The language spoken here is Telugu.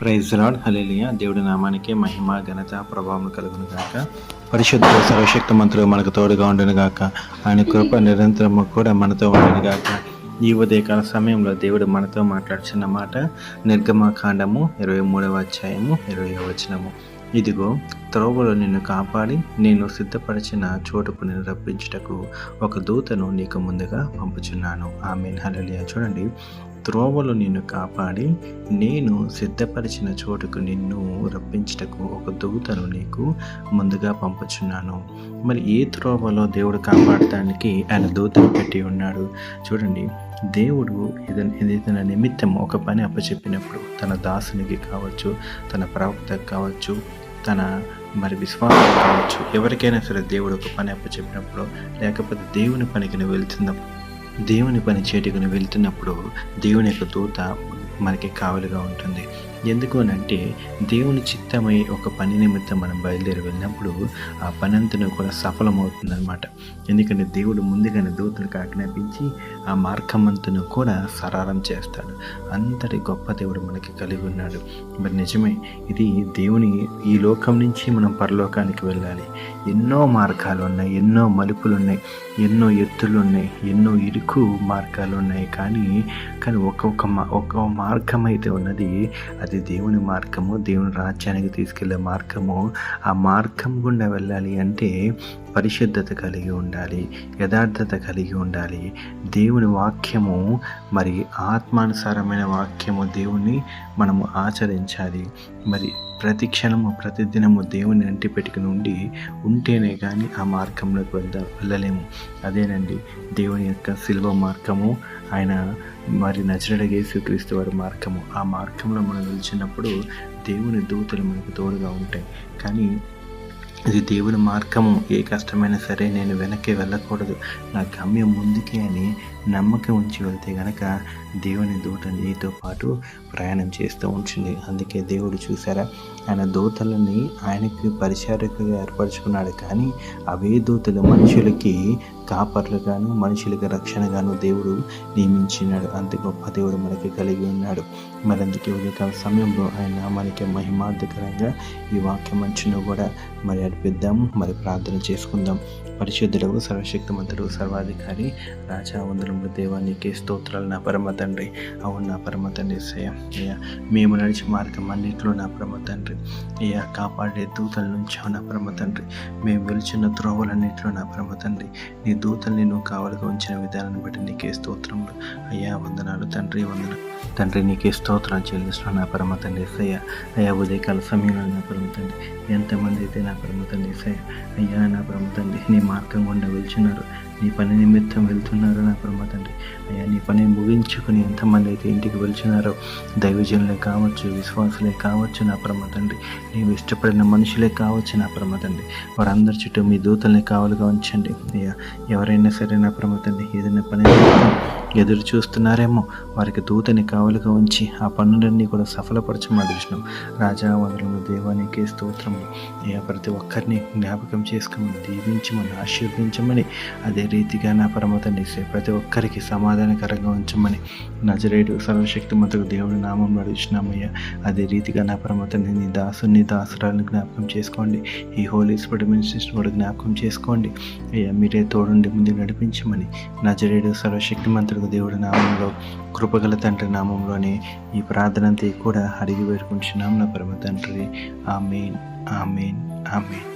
ప్రైజ్ లార్డ్, హల్లెలూయా. దేవుడి నామానికి మహిమ, ఘనత, ప్రభావం కలుగును గాక. పరిశుద్ధ సర్వశక్తి మంత్రులు మనకు తోడుగా ఉండును గాక. ఆయన కృప నిరంతరము కూడా మనతో ఉండును గాక. ఈ ఉదయకాల సమయంలో దేవుడు మనతో మాట్లాడుచున్న మాట నిర్గమకాండము 23వ అధ్యాయము 20వ వచనము. ఇదిగో, త్రోవలో నిన్ను కాపాడి నేను సిద్ధపరిచిన చోటుకు నిన్ను రప్పించుటకు ఒక దూతను నీకు ముందుగా పంపుచున్నాను. ఆమేన్, హల్లెలూయా. చూడండి, త్రోవలో నిన్ను కాపాడి నేను సిద్ధపరిచిన చోటుకు నిన్ను రప్పించుటకు ఒక దూతను నీకు ముందుగా పంపుచున్నాను. మరి ఏ త్రోవలో దేవుడు కాపాడటానికి ఆయన దూతను పెట్టి ఉన్నాడు? చూడండి, దేవుడు ఏదైనా నిమిత్తం ఒక పని అప్పచెప్పినప్పుడు తన దాసునికి కావచ్చు, తన ప్రవక్తకు కావచ్చు, తన విశ్వాసం కావచ్చు, ఎవరికైనా సరే దేవుడు ఒక పని అప్పచెప్పినప్పుడు, లేకపోతే దేవుని పనికి దేవుని పని చేటుకుని వెళ్తున్నప్పుడు దేవుని యొక్క దూత మనకి కావలిగా ఉంటుంది. ఎందుకు అనంటే, దేవుని చిత్తమై ఒక పని నిమిత్తం మనం బయలుదేరి వెళ్ళినప్పుడు ఆ పని అంతా కూడా సఫలమవుతుంది అనమాట. ఎందుకంటే దేవుడు ముందుగానే దూతలకు ఆజ్ఞాపించి ఆ మార్గమంతను కూడా సరళం చేస్తాడు. అంతటి గొప్ప దేవుడు మనకి కలిగి ఉన్నాడు. మరి నిజమే, ఇది దేవుని ఈ లోకం నుంచి మనం పరలోకానికి వెళ్ళాలి. ఎన్నో మార్గాలు ఉన్నాయి, ఎన్నో మలుపులు ఉన్నాయి, ఎన్నో ఎత్తులు ఉన్నాయి, ఎన్నో ఇరుకు మార్గాలు ఉన్నాయి. కానీ ఒక్కొక్క మార్గం అయితే ఉన్నది. అది దేవుని మార్గము, దేవుని రాజ్యానికి తీసుకెళ్లే మార్గము. ఆ మార్గం గుండా వెళ్ళాలి అంటే పరిశుద్ధత కలిగి ఉండాలి, యథార్థత కలిగి ఉండాలి. దేవుని వాక్యము, మరి ఆత్మానుసారమైన వాక్యము, దేవుని మనము ఆచరించాలి. మరి ప్రతి క్షణము ప్రతిదినము దేవుని అంటి పెట్టుకుని ఉంటేనే కానీ ఆ మార్గంలోకి వెళ్ళలేము. అదేనండి దేవుని యొక్క శిలువ మార్గము, ఆయన నజరేయుడైన యేసుక్రీస్తు వారి మార్గము. ఆ మార్గంలో మనం నిలిచినప్పుడు దేవుని దూతలు మనకు తోడుగా ఉంటాయి. కానీ ఇది దేవుని మార్గము, ఏ కష్టమైనా సరే నేను వెనక్కి వెళ్ళకూడదు, నా గమ్యం ముందుకే అని నమ్మకం ఉంచి వెళ్తే గనక దేవుని దూత నీతో పాటు ప్రయాణం చేస్తూ ఉంటుంది. అందుకే దేవుడు చూసారా, ఆయన దూతలని ఆయనకి పరిచారకుగా ఏర్పరచుకున్నాడు. కానీ అవే దూతలు మనుషులకి కాపర్లుగాను, మనుషులకి రక్షణగాను దేవుడు నియమించినాడు. అంత గొప్ప దేవుడు మనకి కలిగి ఉన్నాడు. మరి అందుకే ఉదయకాల సమయంలో ఆయన నామానికి మహిమార్థకరంగా ఈ వాక్యం మంచును కూడా అర్పిద్దాము. ప్రార్థన చేసుకుందాం. పరిశుద్ధుడు, సర్వశక్తిమంతుడు, సర్వాధికారి, రాజా, వందనములు దేవా, నీకే స్తోత్రాలు నా పరమ తండ్రి. అవును నా పరమ తండ్రి అయ్యా, మేము నడిచే మార్గం అన్నింటిలో నా పరమ తండ్రి అయ్యా, కాపాడే దూతల నుంచి నా పరమ తండ్రి, మేము వెలుచున్న త్రోవలన్నింటిలో నా పరమ తండ్రి, నీ దూతల్ని నువ్వు కావలిగా ఉంచిన విధానాన్ని బట్టి నీకే స్తోత్రములు అయ్యా. వందనాలు తండ్రి, తండ్రి నీకే స్తోత్రాలు చెల్లిస్తున్నాను నా పరమ తండ్రి అయ్యా. ఉదయకాల సమయంలో నా పరమ తండ్రి ఎంతమంది అయితే నా పరమ తండ్రి అయ్యా, నా పరమ తండ్రి నీ మార్గం గుండా వెళ్తున్నారు, నీ పని నిమిత్తం వెళ్తున్నారు నా పరమ తండ్రి అయ్యా. నీ పని ముగించుకుని ఎంతమంది అయితే ఇంటికి వెళ్తున్నారో, దైవజనులే కావచ్చు, విశ్వాసులే కావచ్చు నా పరమ తండ్రి, నీవు ఇష్టపడిన మనుషులే కావచ్చు నా పరమ తండ్రి, వారందరి చుట్టూ మీ దూతల్ని కావలుగా ఉంచండి అయ్యా. ఎవరైనా సరే నా పరమ తండ్రి ఏదైనా పని ఎదురు చూస్తున్నారేమో, వారికి దూతని కావలుగా ఉంచి ఆ పనులన్నీ కూడా సఫలపరచమని అడుగుతున్నాం. రాజా, వందనములు దేవా, నీకే స్తోత్రములు అయ్యా. ప్రతి ఒక్కరిని జ్ఞాపకం చేసుకోమని, దీవించమని, ఆశీర్వదించమని, అదే రీతిగా నా పరమ తండ్రి ప్రతి ఒక్కరికి సమాధానకరంగా ఉంచమని నజరేయుడు సర్వశక్తిమంతుడు దేవుడి నామం అడుగుతున్నామయ్యా. అదే రీతిగా నా పరమ తండ్రి నీ దాసురాలను జ్ఞాపకం చేసుకోండి. ఈ హోలీ స్పిరిట్ మినిస్ట్రీస్ కూడా జ్ఞాపకం చేసుకోండి అయ్యా. మీరే తోడుండి ముందు నడిపించమని నజరేయుడు సర్వశక్తిమంతుడు దేవుడి నామంలో, కృపగల తండ్రి నామంలోనే ఈ ప్రార్థన అంతా కూడా అడిగి వేడుకుంటున్నాం నా పరమ తండ్రి. ఆమేన్, ఆమేన్, ఆమేన్.